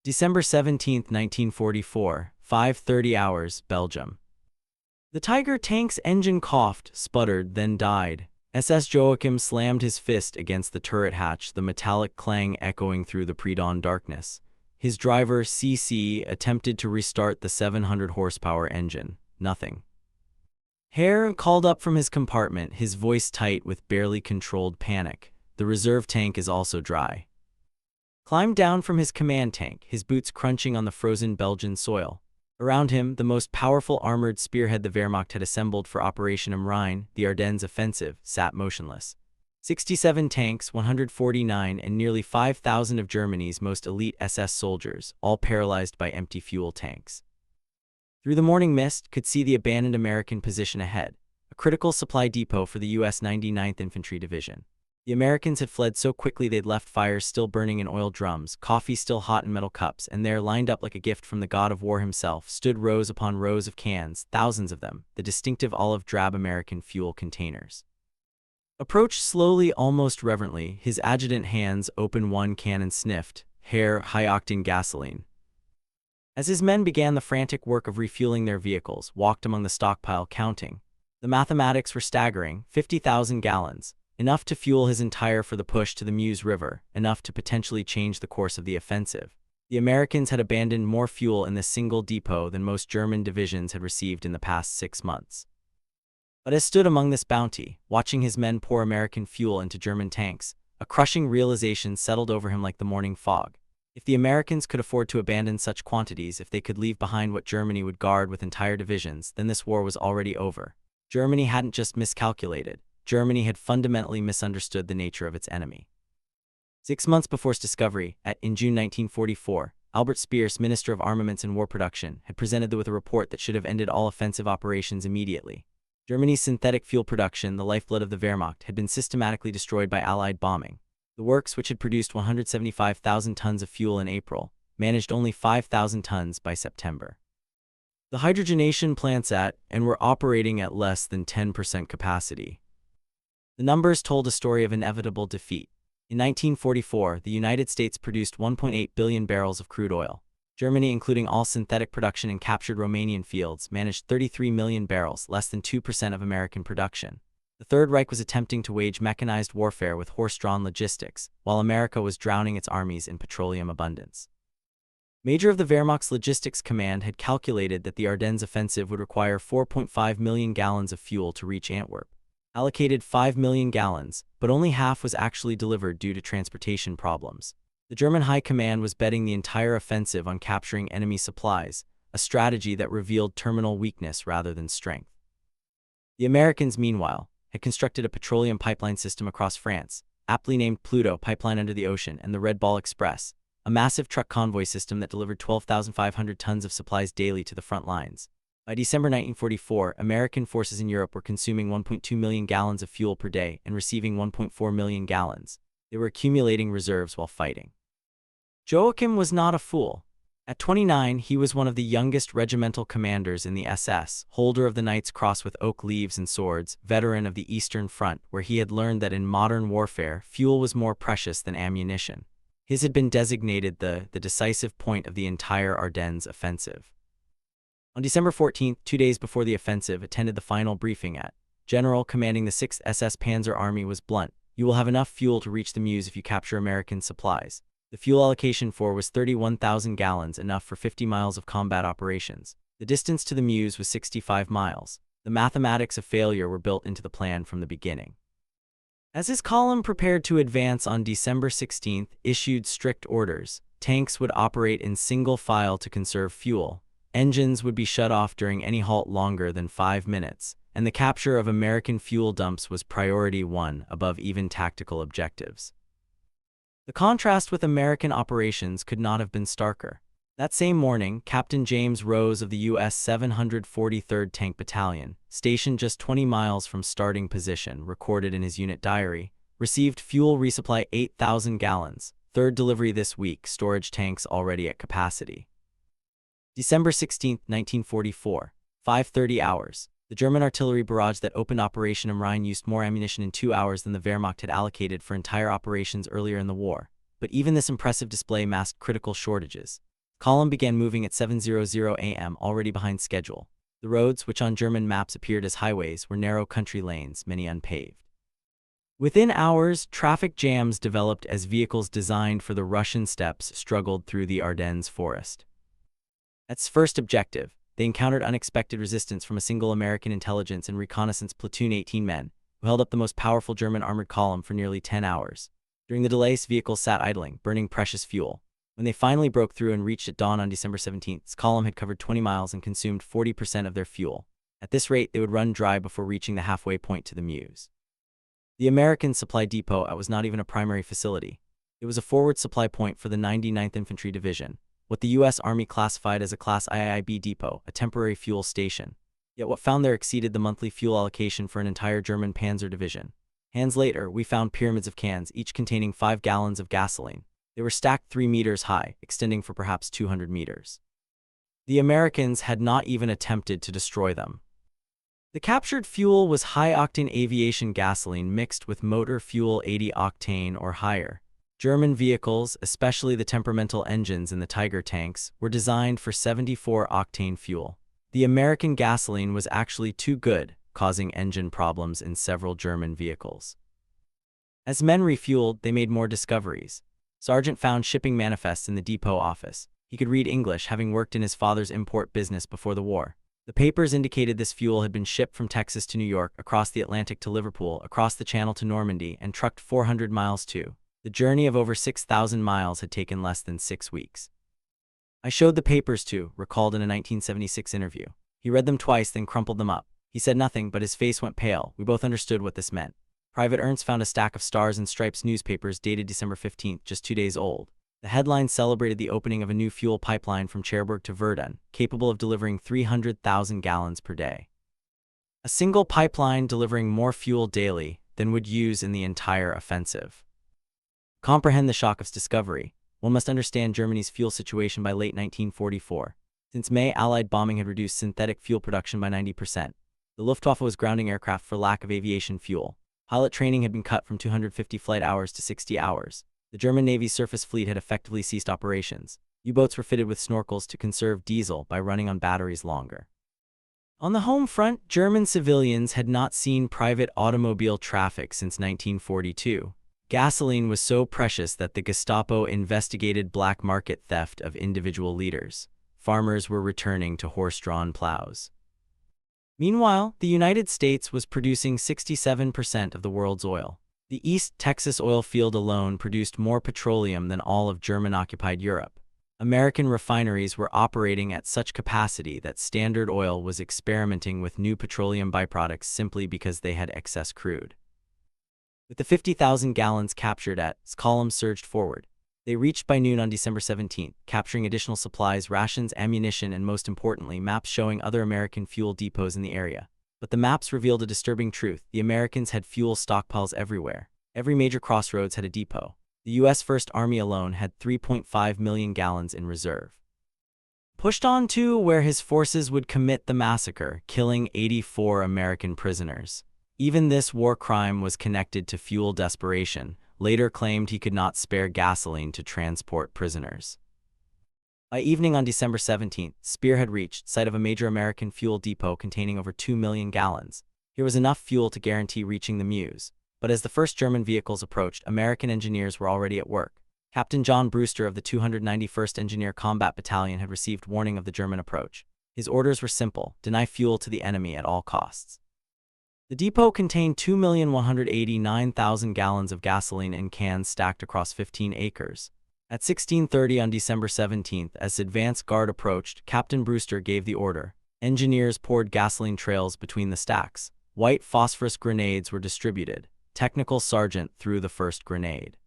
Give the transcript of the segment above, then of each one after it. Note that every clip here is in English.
December 17, 1944, 5:30 hours, Belgium. The Tiger tank's engine coughed, sputtered, then died. SS Joachim slammed his fist against the turret hatch, the metallic clang echoing through the pre-dawn darkness. His driver, CC, attempted to restart the 700 horsepower engine. Nothing. Herr called up from his compartment, his voice tight with barely controlled panic. The reserve tank is also dry. Climbed down from his command tank, his boots crunching on the frozen Belgian soil. Around him, the most powerful armored spearhead the Wehrmacht had assembled for Operation Am Rhein, the Ardennes offensive, sat motionless. 67 tanks, 149 and nearly 5,000 of Germany's most elite SS soldiers, all paralyzed by empty fuel tanks. Through the morning mist, could see the abandoned American position ahead, a critical supply depot for the U.S. 99th Infantry Division. The Americans had fled so quickly they'd left fires still burning in oil drums, coffee still hot in metal cups, and there, lined up like a gift from the god of war himself, stood rows upon rows of cans, thousands of them, the distinctive olive-drab American fuel containers. Approached slowly, almost reverently, his adjutant hands opened one can and sniffed, Herr, high-octane gasoline. As his men began the frantic work of refueling their vehicles, walked among the stockpile counting. The mathematics were staggering, 50,000 gallons. Enough to fuel his entire for the push to the Meuse River, enough to potentially change the course of the offensive. The Americans had abandoned more fuel in this single depot than most German divisions had received in the past 6 months. But as stood among this bounty, watching his men pour American fuel into German tanks, a crushing realization settled over him like the morning fog. If the Americans could afford to abandon such quantities, if they could leave behind what Germany would guard with entire divisions, then this war was already over. Germany hadn't just miscalculated. Germany had fundamentally misunderstood the nature of its enemy. 6 months before its discovery, in June 1944, Albert Speer, Minister of Armaments and War Production, had presented with a report that should have ended all offensive operations immediately. Germany's synthetic fuel production, the lifeblood of the Wehrmacht, had been systematically destroyed by Allied bombing. The works, which had produced 175,000 tons of fuel in April, managed only 5,000 tons by September. The hydrogenation plants were operating at less than 10% capacity. The numbers told a story of inevitable defeat. In 1944, the United States produced 1.8 billion barrels of crude oil. Germany, including all synthetic production in captured Romanian fields, managed 33 million barrels, less than 2% of American production. The Third Reich was attempting to wage mechanized warfare with horse-drawn logistics, while America was drowning its armies in petroleum abundance. Major of the Wehrmacht's logistics command had calculated that the Ardennes offensive would require 4.5 million gallons of fuel to reach Antwerp. Allocated 5 million gallons, but only half was actually delivered due to transportation problems. The German High Command was betting the entire offensive on capturing enemy supplies, a strategy that revealed terminal weakness rather than strength. The Americans, meanwhile, had constructed a petroleum pipeline system across France, aptly named Pluto Pipeline Under the Ocean, and the Red Ball Express, a massive truck convoy system that delivered 12,500 tons of supplies daily to the front lines. By December 1944, American forces in Europe were consuming 1.2 million gallons of fuel per day and receiving 1.4 million gallons. They were accumulating reserves while fighting. Joachim was not a fool. At 29, he was one of the youngest regimental commanders in the SS, holder of the Knight's Cross with oak leaves and swords, veteran of the Eastern Front, where he had learned that in modern warfare, fuel was more precious than ammunition. His had been designated the decisive point of the entire Ardennes offensive. On December 14, 2 days before the offensive, attended the final briefing at General commanding the 6th SS Panzer Army was blunt. You will have enough fuel to reach the Meuse if you capture American supplies. The fuel allocation for was 31,000 gallons, enough for 50 miles of combat operations. The distance to the Meuse was 65 miles. The mathematics of failure were built into the plan from the beginning. As his column prepared to advance on December 16, issued strict orders. Tanks would operate in single file to conserve fuel. Engines would be shut off during any halt longer than 5 minutes, and the capture of American fuel dumps was priority 1 above even tactical objectives. The contrast with American operations could not have been starker. That same morning, Captain James Rose of the U.S. 743rd Tank Battalion, stationed just 20 miles from starting position, recorded in his unit diary, received fuel resupply 8,000 gallons, third delivery this week, storage tanks already at capacity. December 16, 1944, 5:30 hours. The German artillery barrage that opened Operation Am Rhein used more ammunition in 2 hours than the Wehrmacht had allocated for entire operations earlier in the war. But even this impressive display masked critical shortages. Column began moving at 7:00 a.m., already behind schedule. The roads, which on German maps appeared as highways, were narrow country lanes, many unpaved. Within hours, traffic jams developed as vehicles designed for the Russian steppes struggled through the Ardennes forest. At its first objective, they encountered unexpected resistance from a single American intelligence and reconnaissance platoon, 18 men, who held up the most powerful German armored column for nearly 10 hours. During the delays, vehicles sat idling, burning precious fuel. When they finally broke through and reached at dawn on December 17th, the column had covered 20 miles and consumed 40% of their fuel. At this rate, they would run dry before reaching the halfway point to the Meuse. The American supply depot was not even a primary facility. It was a forward supply point for the 99th Infantry Division, what the U.S. Army classified as a Class IIB depot, a temporary fuel station. Yet what found there exceeded the monthly fuel allocation for an entire German panzer division. Hands later, we found pyramids of cans, each containing 5 gallons of gasoline. They were stacked 3 meters high, extending for perhaps 200 meters. The Americans had not even attempted to destroy them. The captured fuel was high-octane aviation gasoline mixed with motor fuel 80 octane or higher. German vehicles, especially the temperamental engines in the Tiger tanks, were designed for 74-octane fuel. The American gasoline was actually too good, causing engine problems in several German vehicles. As men refueled, they made more discoveries. Sergeant found shipping manifests in the depot office. He could read English, having worked in his father's import business before the war. The papers indicated this fuel had been shipped from Texas to New York, across the Atlantic to Liverpool, across the Channel to Normandy, and trucked 400 miles too. The journey of over 6,000 miles had taken less than 6 weeks. I showed the papers to, recalled in a 1976 interview. He read them twice, then crumpled them up. He said nothing, but his face went pale. We both understood what this meant. Private Ernst found a stack of Stars and Stripes newspapers dated December 15th, just 2 days old. The headline celebrated the opening of a new fuel pipeline from Cherbourg to Verdun, capable of delivering 300,000 gallons per day. A single pipeline delivering more fuel daily than would use in the entire offensive. Comprehend the shock of its discovery. One must understand Germany's fuel situation by late 1944. Since May, Allied bombing had reduced synthetic fuel production by 90%. The Luftwaffe was grounding aircraft for lack of aviation fuel. Pilot training had been cut from 250 flight hours to 60 hours. The German Navy's surface fleet had effectively ceased operations. U-boats were fitted with snorkels to conserve diesel by running on batteries longer. On the home front, German civilians had not seen private automobile traffic since 1942. Gasoline was so precious that the Gestapo investigated black market theft of individual liters. Farmers were returning to horse-drawn plows. Meanwhile, the United States was producing 67% of the world's oil. The East Texas oil field alone produced more petroleum than all of German-occupied Europe. American refineries were operating at such capacity that Standard Oil was experimenting with new petroleum byproducts simply because they had excess crude. With the 50,000 gallons captured its columns surged forward. They reached by noon on December 17th, capturing additional supplies, rations, ammunition, and most importantly, maps showing other American fuel depots in the area. But the maps revealed a disturbing truth. The Americans had fuel stockpiles everywhere. Every major crossroads had a depot. The U.S. First Army alone had 3.5 million gallons in reserve. Pushed on to where his forces would commit the massacre, killing 84 American prisoners. Even this war crime was connected to fuel desperation. Later claimed he could not spare gasoline to transport prisoners. By evening on December 17th, Speer had reached site of a major American fuel depot containing over 2 million gallons. Here was enough fuel to guarantee reaching the Meuse. But as the first German vehicles approached, American engineers were already at work. Captain John Brewster of the 291st Engineer Combat Battalion had received warning of the German approach. His orders were simple: deny fuel to the enemy at all costs. The depot contained 2,189,000 gallons of gasoline in cans stacked across 15 acres. At 16:30 on December 17th, as advance guard approached, Captain Brewster gave the order. Engineers poured gasoline trails between the stacks. White phosphorus grenades were distributed. Technical sergeant threw the first grenade.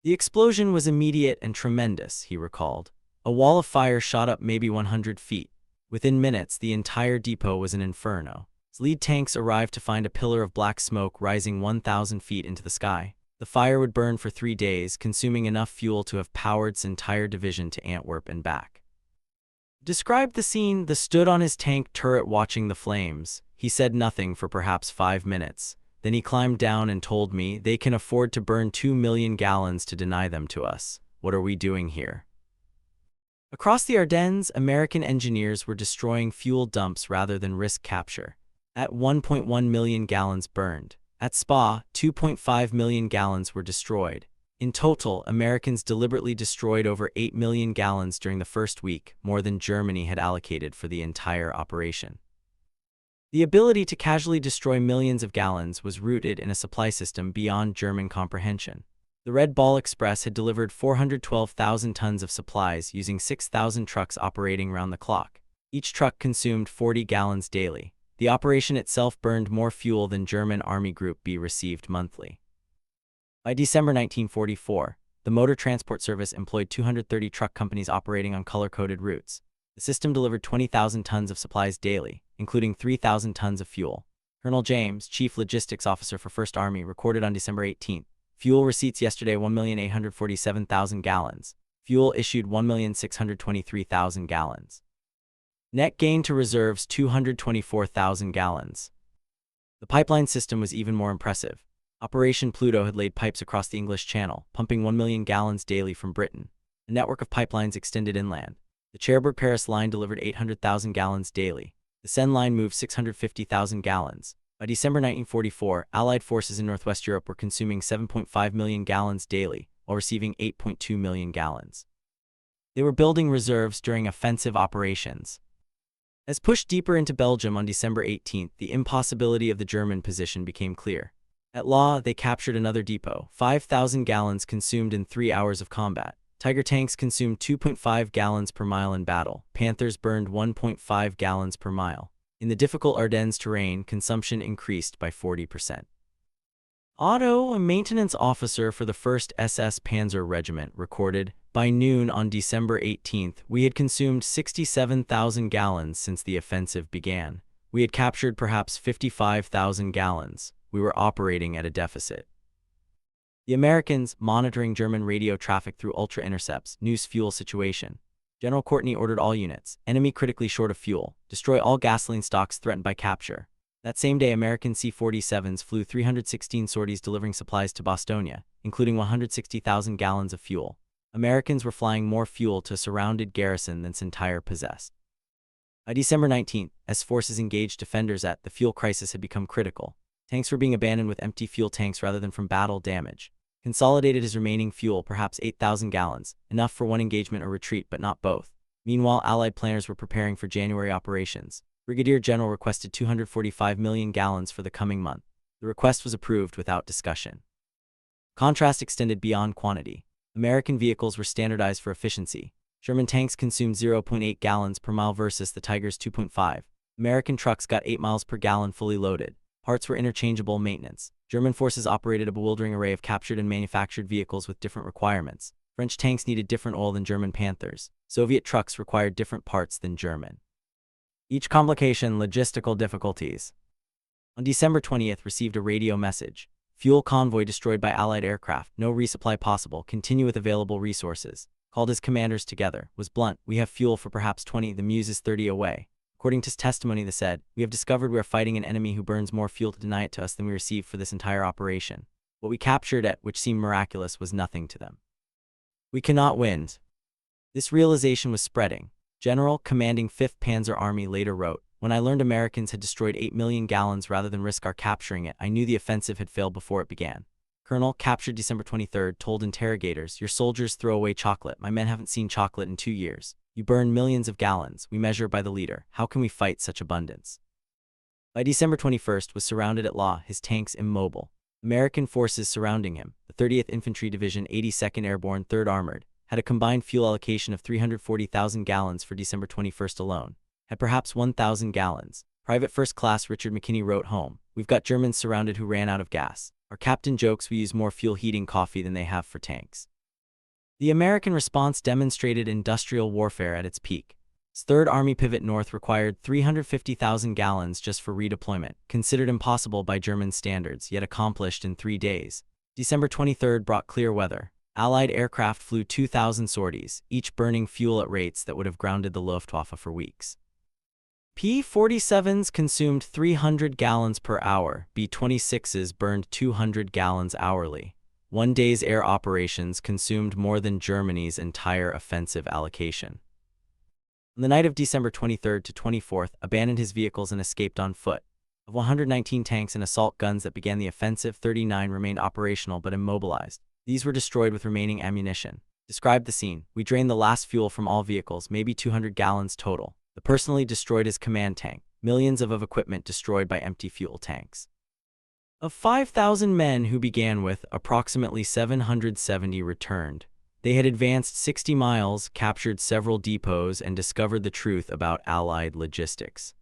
The explosion was immediate and tremendous, he recalled. A wall of fire shot up maybe 100 feet. Within minutes, the entire depot was an inferno. Lead tanks arrived to find a pillar of black smoke rising 1,000 feet into the sky. The fire would burn for 3 days, consuming enough fuel to have powered its entire division to Antwerp and back. Described the scene. The stood on his tank turret watching the flames. He said nothing for perhaps 5 minutes. Then he climbed down and told me, "They can afford to burn 2 million gallons to deny them to us. What are we doing here?" Across the Ardennes, American engineers were destroying fuel dumps rather than risk capture. At 1.1 million gallons burned. At Spa, 2.5 million gallons were destroyed. In total, Americans deliberately destroyed over 8 million gallons during the first week, more than Germany had allocated for the entire operation. The ability to casually destroy millions of gallons was rooted in a supply system beyond German comprehension. The Red Ball Express had delivered 412,000 tons of supplies using 6,000 trucks operating round the clock. Each truck consumed 40 gallons daily. The operation itself burned more fuel than German Army Group B received monthly. By December 1944, the Motor Transport Service employed 230 truck companies operating on color-coded routes. The system delivered 20,000 tons of supplies daily, including 3,000 tons of fuel. Colonel James, Chief Logistics Officer for 1st Army, recorded on December 18, fuel receipts yesterday 1,847,000 gallons. Fuel issued 1,623,000 gallons. Net gain to reserves 224,000 gallons. The pipeline system was even more impressive. Operation Pluto had laid pipes across the English Channel, pumping 1 million gallons daily from Britain. A network of pipelines extended inland. The Cherbourg-Paris line delivered 800,000 gallons daily. The Seine line moved 650,000 gallons. By December 1944, Allied forces in Northwest Europe were consuming 7.5 million gallons daily, while receiving 8.2 million gallons. They were building reserves during offensive operations. As pushed deeper into Belgium on December 18, the impossibility of the German position became clear. At Law, they captured another depot, 5,000 gallons consumed in 3 hours of combat. Tiger tanks consumed 2.5 gallons per mile in battle. Panthers burned 1.5 gallons per mile. In the difficult Ardennes terrain, consumption increased by 40%. Otto, a maintenance officer for the 1st SS Panzer Regiment, recorded, "By noon on December 18, we had consumed 67,000 gallons since the offensive began. We had captured perhaps 55,000 gallons. We were operating at a deficit." The Americans, monitoring German radio traffic through ultra-intercepts, news fuel situation. General Courtney ordered all units, enemy critically short of fuel, destroy all gasoline stocks threatened by capture. That same day, American C-47s flew 316 sorties delivering supplies to Bostonia, including 160,000 gallons of fuel. Americans were flying more fuel to a surrounded garrison than Sintire possessed. By December 19, as forces engaged defenders at the fuel crisis had become critical. Tanks were being abandoned with empty fuel tanks rather than from battle damage. Consolidated his remaining fuel, perhaps 8,000 gallons, enough for one engagement or retreat but not both. Meanwhile, Allied planners were preparing for January operations. Brigadier General requested 245 million gallons for the coming month. The request was approved without discussion. Contrast extended beyond quantity. American vehicles were standardized for efficiency. German tanks consumed 0.8 gallons per mile versus the Tiger's 2.5. American trucks got 8 miles per gallon fully loaded. Parts were interchangeable maintenance. German forces operated a bewildering array of captured and manufactured vehicles with different requirements. French tanks needed different oil than German Panthers. Soviet trucks required different parts than German. Each complication, logistical difficulties. On December 20th, received a radio message. Fuel convoy destroyed by Allied aircraft. No resupply possible. Continue with available resources. Called his commanders together. Was blunt. We have fuel for perhaps 20. The Muse is 30 away. According to his testimony, they said, "We have discovered we are fighting an enemy who burns more fuel to deny it to us than we receive for this entire operation. What we captured at, which seemed miraculous, was nothing to them. We cannot win." This realization was spreading. General commanding 5th Panzer Army later wrote, "When I learned Americans had destroyed 8 million gallons rather than risk our capturing it, I knew the offensive had failed before it began." Colonel, captured December 23rd, told interrogators, "Your soldiers throw away chocolate. My men haven't seen chocolate in 2 years. You burn millions of gallons. We measure by the liter. How can we fight such abundance?" By December 21st, was surrounded at Law, his tanks immobile. American forces surrounding him, the 30th Infantry Division, 82nd Airborne, 3rd Armored, had a combined fuel allocation of 340,000 gallons for December 21st alone. Had perhaps 1,000 gallons. Private First Class Richard McKinney wrote home, "We've got Germans surrounded who ran out of gas. Our captain jokes we use more fuel heating coffee than they have for tanks." The American response demonstrated industrial warfare at its peak. His 3rd Army pivot north required 350,000 gallons just for redeployment, considered impossible by German standards, yet accomplished in 3 days. December 23rd brought clear weather. Allied aircraft flew 2,000 sorties, each burning fuel at rates that would have grounded the Luftwaffe for weeks. P-47s consumed 300 gallons per hour, B-26s burned 200 gallons hourly. One day's air operations consumed more than Germany's entire offensive allocation. On the night of December 23rd to 24th, abandoned his vehicles and escaped on foot. Of 119 tanks and assault guns that began the offensive, 39 remained operational but immobilized. These were destroyed with remaining ammunition. Described the scene. We drained the last fuel from all vehicles, maybe 200 gallons total. The personally destroyed his command tank. Millions of equipment destroyed by empty fuel tanks. Of 5,000 men who began with, approximately 770 returned. They had advanced 60 miles, captured several depots, and discovered the truth about Allied logistics.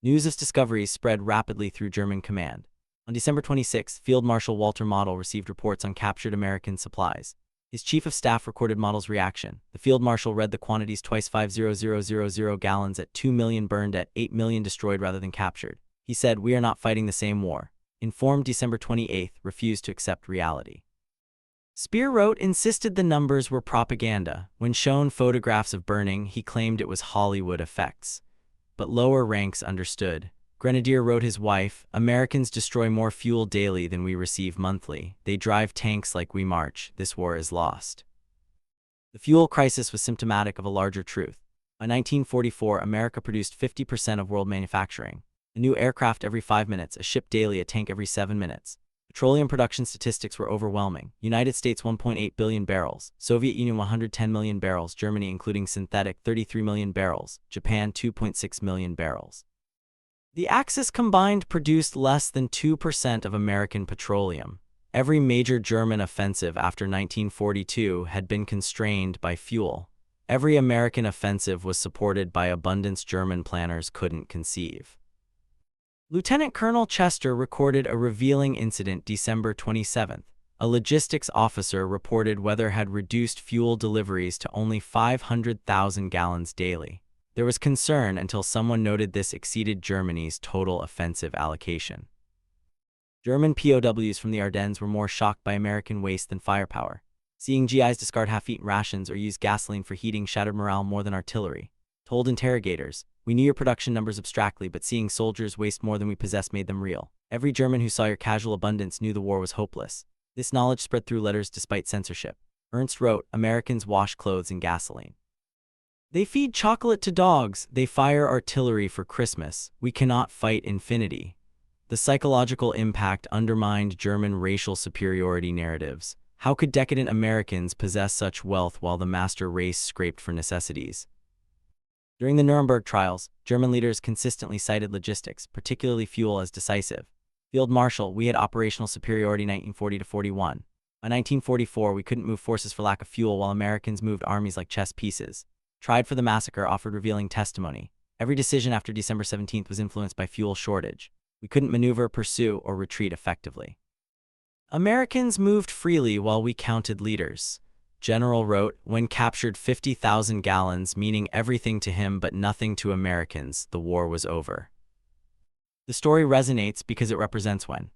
News of discoveries spread rapidly through German command. On December 26, Field Marshal Walter Model received reports on captured American supplies. His chief of staff recorded Model's reaction. The field marshal read the quantities twice: 5,000 gallons at 2 million burned at 8 million destroyed rather than captured. He said, "We are not fighting the same war." Informed December 28, refused to accept reality. Speer wrote, insisted the numbers were propaganda. When shown photographs of burning, he claimed it was Hollywood effects. But lower ranks understood. Grenadier wrote his wife, "Americans destroy more fuel daily than we receive monthly. They drive tanks like we march. This war is lost." The fuel crisis was symptomatic of a larger truth. By 1944, America produced 50% of world manufacturing. A new aircraft every 5 minutes, a ship daily, a tank every 7 minutes. Petroleum production statistics were overwhelming. United States 1.8 billion barrels, Soviet Union 110 million barrels, Germany including synthetic 33 million barrels, Japan 2.6 million barrels. The Axis combined produced less than 2% of American petroleum. Every major German offensive after 1942 had been constrained by fuel. Every American offensive was supported by abundance German planners couldn't conceive. Lieutenant Colonel Chester recorded a revealing incident December 27. A logistics officer reported weather had reduced fuel deliveries to only 500,000 gallons daily. There was concern until someone noted this exceeded Germany's total offensive allocation. German POWs from the Ardennes were more shocked by American waste than firepower. Seeing GIs discard half-eaten rations or use gasoline for heating shattered morale more than artillery. Told interrogators, "We knew your production numbers abstractly, but seeing soldiers waste more than we possess made them real. Every German who saw your casual abundance knew the war was hopeless." This knowledge spread through letters despite censorship. Ernst wrote, "Americans wash clothes in gasoline. They feed chocolate to dogs. They fire artillery for Christmas. We cannot fight infinity." The psychological impact undermined German racial superiority narratives. How could decadent Americans possess such wealth while the master race scraped for necessities? During the Nuremberg trials, German leaders consistently cited logistics, particularly fuel, as decisive. Field Marshal, "We had operational superiority 1940 to 41. By 1944, we couldn't move forces for lack of fuel while Americans moved armies like chess pieces." Tried for the massacre, offered revealing testimony. Every decision after December 17 was influenced by fuel shortage. We couldn't maneuver, pursue, or retreat effectively. Americans moved freely while we counted leaders. General wrote, "When captured 50,000 gallons, meaning everything to him but nothing to Americans, the war was over." The story resonates because it represents when